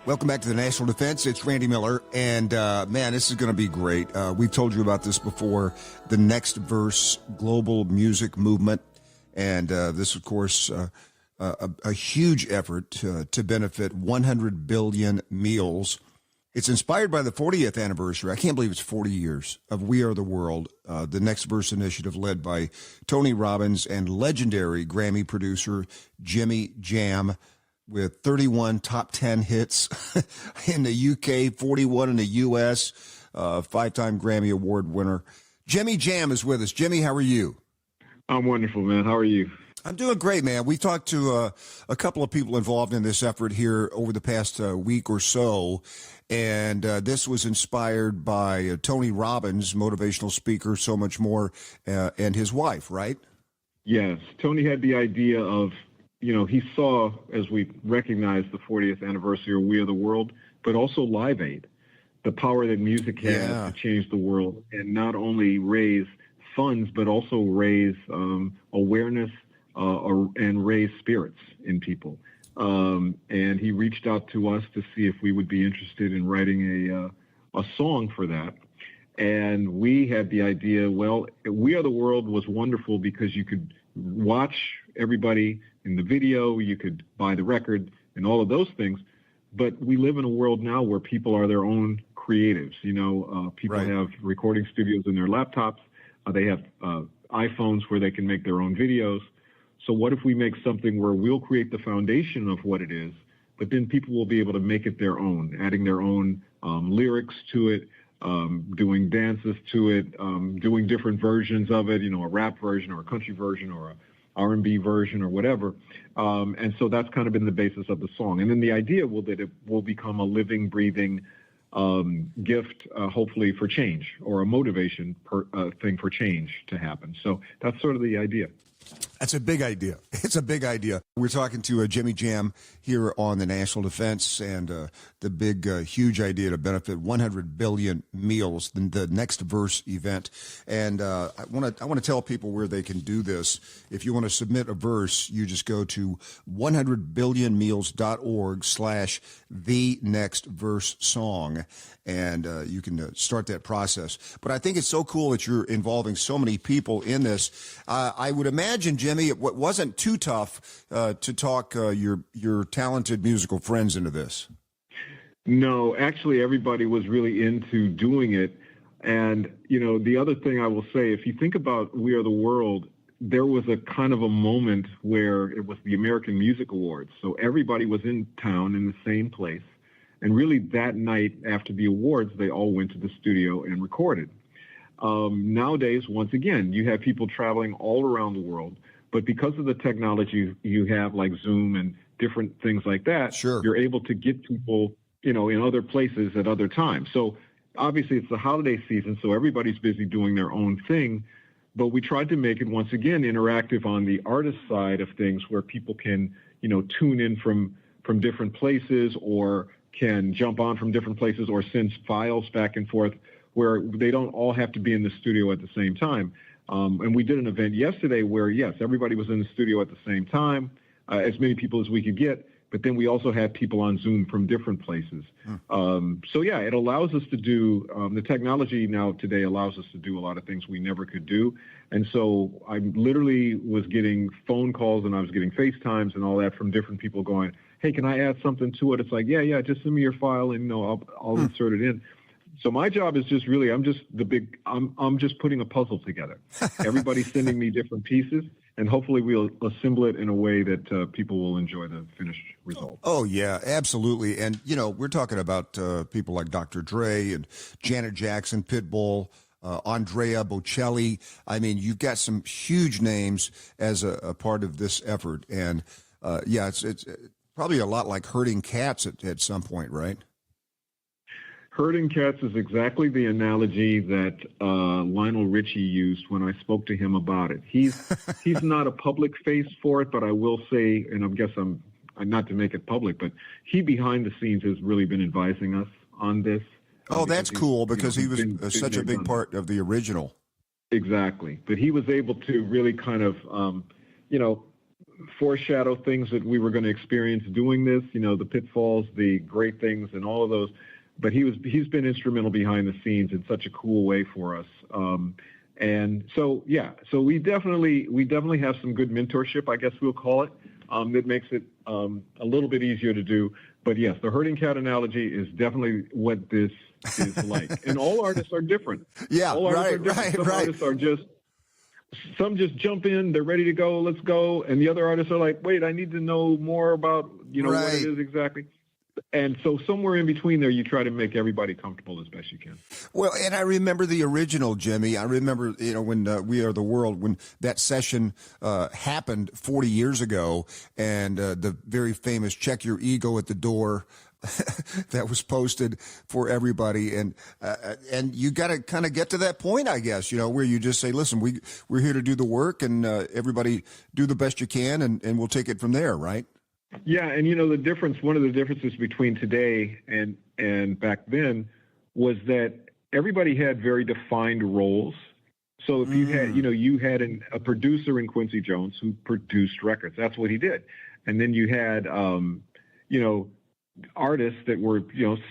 Welcome back to the National Defense. It's Randy Miller, and man, this is going to be great. We've told you about this before, the Next Verse global music movement, and this, of course, a huge effort to benefit 100 billion meals. It's inspired by the 40th anniversary. I can't believe it's 40 years of We Are the World, the Next Verse initiative led by Tony Robbins and legendary Grammy producer Jimmy Jam, with 31 top 10 hits in the UK, 41 in the US, five-time Grammy Award winner. Jimmy Jam is with us. Jimmy, how are you? I'm wonderful, man. How are you? I'm doing great, man. We've talked to a couple of people involved in this effort here over the past week or so, and this was inspired by Tony Robbins, motivational speaker, so much more, and his wife, right? Yes. Tony had the idea of, he saw, as we recognize the 40th anniversary of We Are the World, but also Live Aid, the power that music has to change the world and not only raise funds, but also raise awareness and raise spirits in people. And he reached out to us to see if we would be interested in writing a song for that. And we had the idea, well, We Are the World was wonderful because you could watch everybody in the video, you could buy the record and all of those things. But we live in a world now where people are their own creatives. People have recording studios in their laptops. They have iPhones where they can make their own videos. So what if we make something where we'll create the foundation of what it is, but then people will be able to make it their own, adding their own lyrics to it, doing dances to it, doing different versions of it, a rap version or a country version or a R&B version or whatever. And so that's kind of been the basis of the song. And then the idea that it will become a living, breathing gift, hopefully for change, or a motivation thing for change to happen. So that's sort of the idea. That's a big idea. It's a big idea. We're talking to Jimmy Jam here on the National Defense, and the big, huge idea to benefit 100 billion meals, the Next Verse event. And I want to tell people where they can do this. If you want to submit a verse, you just go to 100billionmeals.org/the-next-verse-song, and you can start that process. But I think it's so cool that you're involving so many people in this. I would imagine, Jimmy, it wasn't too tough to talk your talented musical friends into this. No, actually, everybody was really into doing it. And, the other thing I will say, if you think about We Are the World, there was a kind of a moment where it was the American Music Awards. So everybody was in town in the same place. And really that night after the awards, they all went to the studio and recorded. Nowadays, once again, you have people traveling all around the world. But because of the technology you have, like Zoom and different things like that, you're able to get people, in other places at other times. So obviously it's the holiday season, so everybody's busy doing their own thing. But we tried to make it, once again, interactive on the artist side of things, where people can, tune in from different places, or can jump on from different places, or send files back and forth, where they don't all have to be in the studio at the same time. And we did an event yesterday where, yes, everybody was in the studio at the same time, as many people as we could get, but then we also had people on Zoom from different places. So, yeah, it allows us to do, the technology now today allows us to do a lot of things we never could do. And so I literally was getting phone calls, and I was getting FaceTimes and all that from different people going, hey, can I add something to it? It's like, yeah, just send me your file, and I'll insert it in. So my job is just really, I'm just putting a puzzle together. Everybody's sending me different pieces, and hopefully we'll assemble it in a way that people will enjoy the finished result. Oh, yeah, absolutely. And, we're talking about people like Dr. Dre and Janet Jackson, Pitbull, Andrea Bocelli. I mean, you've got some huge names as a part of this effort. And, it's probably a lot like herding cats at some point, right? Herding cats is exactly the analogy that Lionel Richie used when I spoke to him about it. He's not a public face for it, but I will say, and I guess I'm not to make it public, but he behind the scenes has really been advising us on this. Oh, that's cool, because he was such a big part of the original. Exactly. But he was able to really kind of, foreshadow things that we were going to experience doing this, the pitfalls, the great things, and all of those. But he's been instrumental behind the scenes in such a cool way for us. And so we definitely have some good mentorship, I guess we'll call it, that makes it a little bit easier to do. But yes, the herding cat analogy is definitely what this is like. And all artists are different. Yeah, all artists are different. Some artists are some just jump in, they're ready to go, let's go. And the other artists are like, wait, I need to know more about, what it is exactly. And so somewhere in between there, you try to make everybody comfortable as best you can. Well, and I remember the original, Jimmy. I remember, when We Are the World, when that session happened 40 years ago, and the very famous "Check Your Ego at the Door" that was posted for everybody, and you got to kind of get to that point, I guess, where you just say, listen, we're here to do the work, and everybody do the best you can, and we'll take it from there, right? Yeah, and one of the differences between today and back then was that everybody had very defined roles. So if you had a producer in Quincy Jones who produced records, that's what he did. And then you had artists that were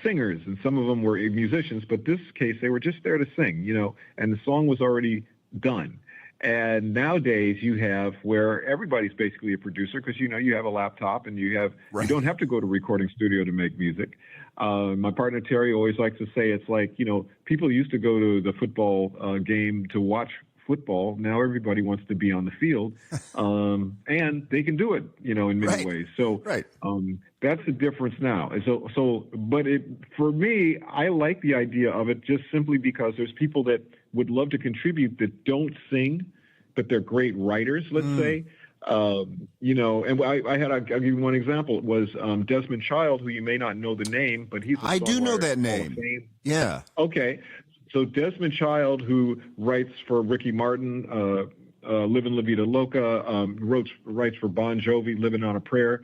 singers, and some of them were musicians, but this case they were just there to sing, and the song was already done. And nowadays you have where everybody's basically a producer because, you have a laptop and you don't have to go to a recording studio to make music. My partner, Terry, always likes to say it's like, people used to go to the football game to watch football. Now everybody wants to be on the field and they can do it, in many ways. So that's the difference now. But for me, I like the idea of it just simply because there's people that would love to contribute that don't sing, but they're great writers, let's say. And I'll give you one example. It was Desmond Child, who you may not know the name, but he's I do know that name. Yeah. Okay. So Desmond Child, who writes for Ricky Martin, Livin' La Vida Loca, writes for Bon Jovi, Living on a Prayer.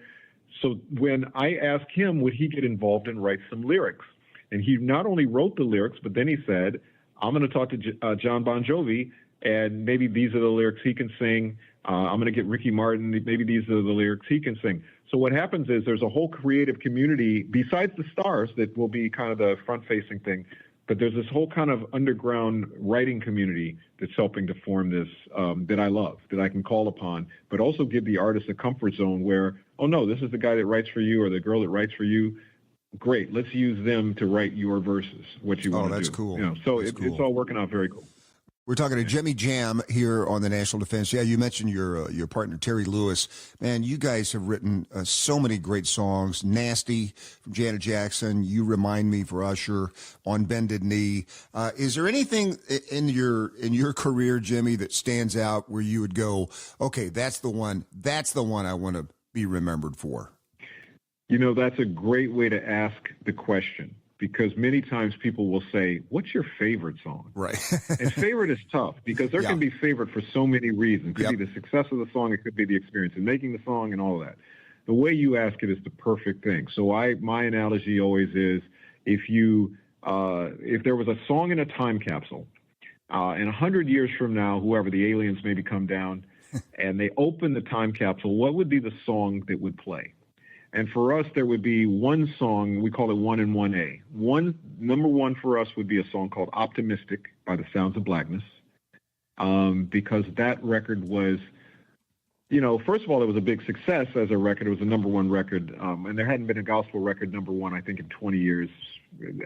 So when I asked him, would he get involved and write some lyrics? And he not only wrote the lyrics, but then he said, I'm going to talk to John Bon Jovi, and maybe these are the lyrics he can sing. I'm going to get Ricky Martin. Maybe these are the lyrics he can sing. So what happens is there's a whole creative community besides the stars that will be kind of the front-facing thing. But there's this whole kind of underground writing community that's helping to form this that I love, that I can call upon, but also give the artist a comfort zone where, oh, no, this is the guy that writes for you or the girl that writes for you. Great. Let's use them to write your verses, what you want to do. Oh, that's cool. So it's all working out very cool. We're talking to Jimmy Jam here on the National Defense. Yeah, you mentioned your partner, Terry Lewis. Man, you guys have written so many great songs. Nasty from Janet Jackson, You Remind Me for Usher, On Bended Knee. Is there anything in your career, Jimmy, that stands out where you would go, okay, that's the one I want to be remembered for? That's a great way to ask the question. Because many times people will say, what's your favorite song? Right. And favorite is tough because there can be favorite for so many reasons. It could be the success of the song. It could be the experience in making the song and all of that. The way you ask it is the perfect thing. So my analogy always is if there was a song in a time capsule and 100 years from now, whoever, the aliens maybe come down and they open the time capsule, what would be the song that would play? And for us, there would be one song, we call it 1 and 1A. Number one for us would be a song called Optimistic by the Sounds of Blackness, because that record was, first of all, it was a big success as a record. It was a number one record, and there hadn't been a gospel record number one, I think, in 20 years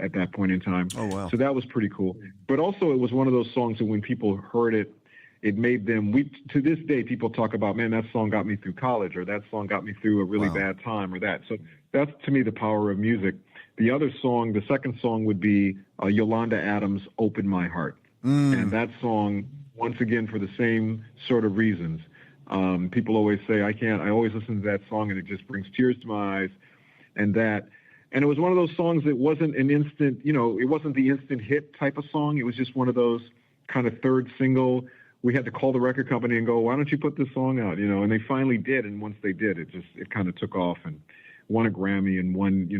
at that point in time. Oh, wow. So that was pretty cool. But also it was one of those songs that when people heard it, it made them, to this day, people talk about, man, that song got me through college, or that song got me through a really bad time, or that. So that's, to me, the power of music. The other song, the second song would be Yolanda Adams' Open My Heart. And that song, once again, for the same sort of reasons. People always say, I always listen to that song and it just brings tears to my eyes. And it was one of those songs that wasn't an instant, it wasn't the instant hit type of song. It was just one of those kind of third single. We had to call the record company and go, why don't you put this song out? And they finally did. And once they did, it kind of took off and won a Grammy and won,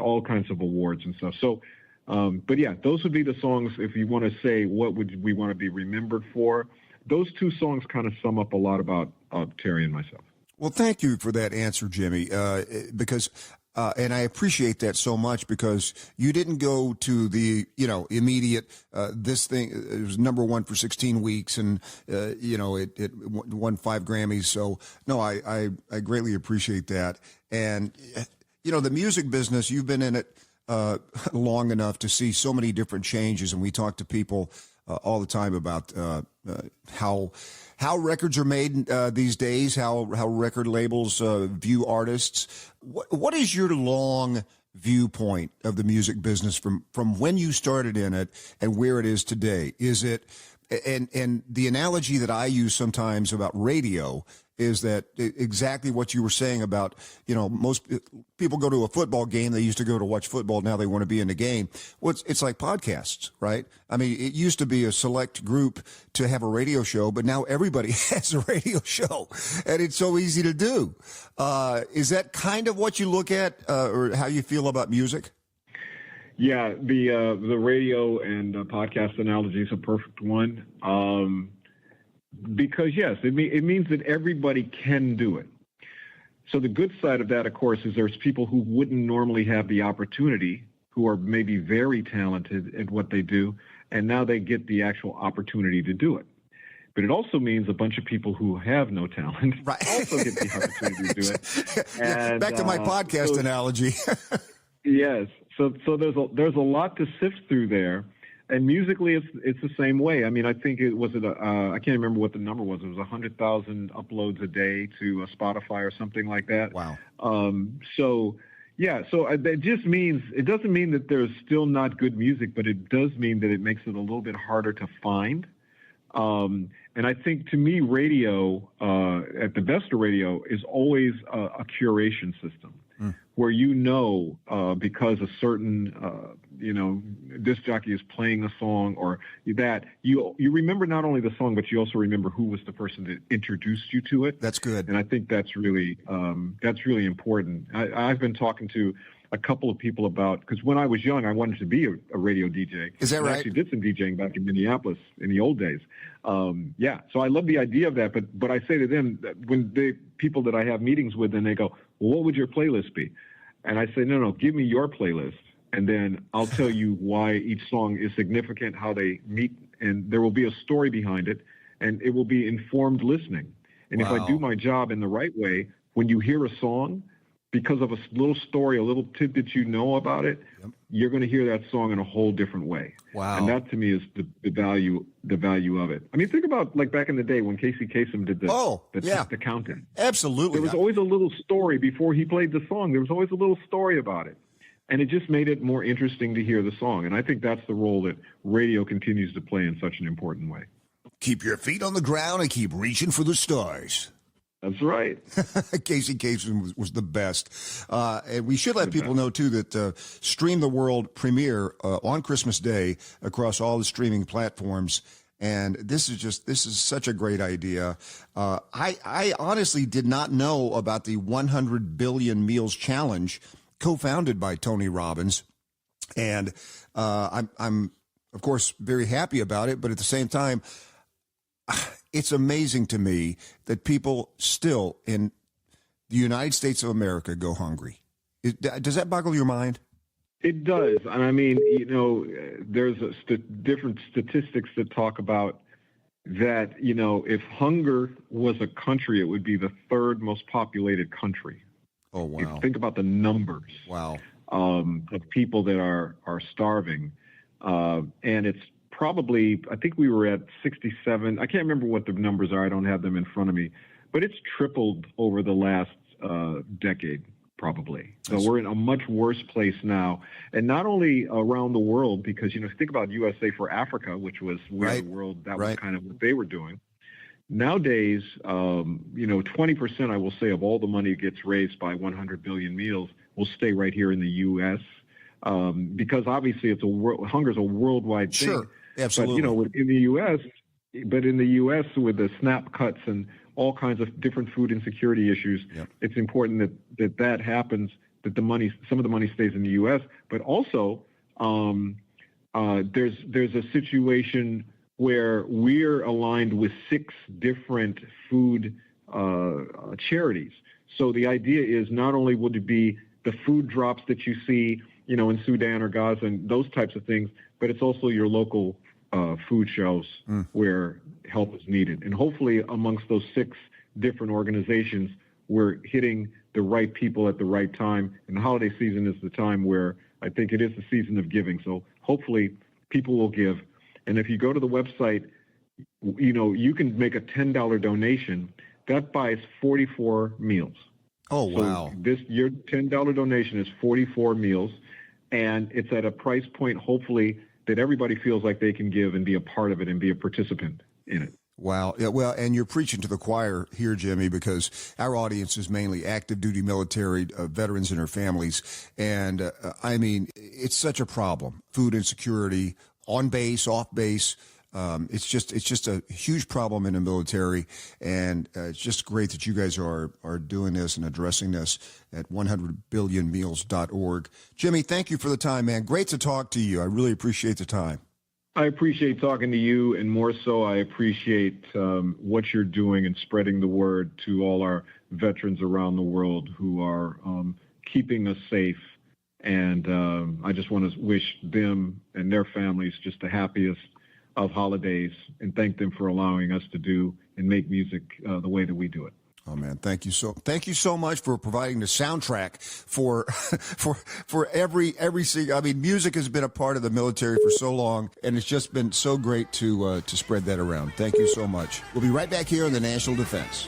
all kinds of awards and stuff. So, but yeah, those would be the songs. If you want to say, what would we want to be remembered for? Those two songs kind of sum up a lot about Terry and myself. Well, thank you for that answer, Jimmy, because and I appreciate that so much because you didn't go to the, immediate, this thing, it was number one for 16 weeks and, it won 5 Grammys. So, no, I greatly appreciate that. And, the music business, you've been in it long enough to see so many different changes. And we talk to people all the time about how records are made these days, how record labels view artists. What is your long viewpoint of the music business from when you started in it and where it is today? Is it and the analogy that I use sometimes about radio is that exactly what you were saying about, most people go to a football game. They used to go to watch football. Now they want to be in the game. Well, it's like podcasts, right? I mean, it used to be a select group to have a radio show, but now everybody has a radio show and it's so easy to do. Is that kind of what you look at or how you feel about music? Yeah, the radio and podcast analogy is a perfect one. Because, yes, it means that everybody can do it. So the good side of that, of course, is there's people who wouldn't normally have the opportunity, who are maybe very talented at what they do, and now they get the actual opportunity to do it. But it also means a bunch of people who have no talent also get the opportunity to do it. And, back to my podcast analogy. Yes. So there's a lot to sift through there. And musically, it's the same way. I mean, I think I can't remember what the number was. It was 100,000 uploads a day to Spotify or something like that. Wow. So it just means, it doesn't mean that there's still not good music, but it does mean that it makes it a little bit harder to find. And I think, to me, radio, at the best of radio, is always a curation system. Where because a certain disc jockey is playing a song or that you remember not only the song but you also remember who was the person that introduced you to it. That's good, and I think that's really important. I've been talking to a couple of people about, because when I was young I wanted to be a radio DJ. Is that right? I actually did some DJing back in Minneapolis in the old days. So I love the idea of that, but I say to them that when the people that I have meetings with and they go, well, what would your playlist be? And I say, no, give me your playlist, and then I'll tell you why each song is significant, how they meet, and there will be a story behind it, and it will be informed listening. And Wow. if I do my job in the right way, when you hear a song, because of a little story, a little tidbit you know about it, Yep. you're going to hear that song in a whole different way. Wow. And that, to me, is the value of it. I mean, think about, like, back in the day when Casey Kasem did the countdown. Absolutely. There was always a little story before he played the song. There was always a little story about it. And it just made it more interesting to hear the song. And I think that's the role that radio continues to play in such an important way. Keep your feet on the ground and keep reaching for the stars. That's right. Casey Kasem was the best. And we should let people know, too, that Stream the World premiere on Christmas Day across all the streaming platforms. And this is such a great idea. I honestly did not know about the 100 Billion Meals Challenge co-founded by Tony Robbins. And I'm, of course, very happy about it. But at the same time, it's amazing to me that people still in the United States of America go hungry. Does that boggle your mind? It does. And I mean, there's different statistics that talk about that, if hunger was a country, it would be the third most populated country. Oh, wow. You think about the numbers. Wow. Of people that are starving. And it's probably, I think we were at 67. I can't remember what the numbers are. I don't have them in front of me. But it's tripled over the last decade, probably. So we're in a much worse place now. And not only around the world, because, think about USA for Africa, which was where the world, that was kind of what they were doing. Nowadays, 20%, I will say, of all the money that gets raised by 100 billion meals will stay right here in the U.S. Because obviously hunger is a worldwide thing. Sure, absolutely. But, in the U.S. with the SNAP cuts and all kinds of different food insecurity issues, it's important that happens, that some of the money stays in the U.S. But also, there's a situation where we're aligned with 6 different food charities. So the idea is not only would it be the food drops that you see, in Sudan or Gaza and those types of things, but it's also your local food shelves where help is needed. And hopefully amongst those 6 different organizations, we're hitting the right people at the right time. And the holiday season is the time where I think it is the season of giving. So hopefully people will give. And if you go to the website, you can make a $10 donation. That buys 44 meals. Oh, wow. So your $10 donation is 44 meals, and it's at a price point, hopefully, that everybody feels like they can give and be a part of it and be a participant in it. Wow. Yeah, well, and you're preaching to the choir here, Jimmy, because our audience is mainly active duty military veterans and their families. And I mean, it's such a problem. Food insecurity, on base, off base. It's just a huge problem in the military, and it's just great that you guys are doing this and addressing this at 100billionmeals.org. Jimmy, thank you for the time, man. Great to talk to you. I really appreciate the time. I appreciate talking to you, and more so, I appreciate what you're doing and spreading the word to all our veterans around the world who are keeping us safe. And I just want to wish them and their families just the happiest of holidays, and thank them for allowing us to do and make music the way that we do it. Oh man, thank you so much for providing the soundtrack for every single. I mean, music has been a part of the military for so long, and it's just been so great to spread that around. Thank you so much. We'll be right back here on the National Defense.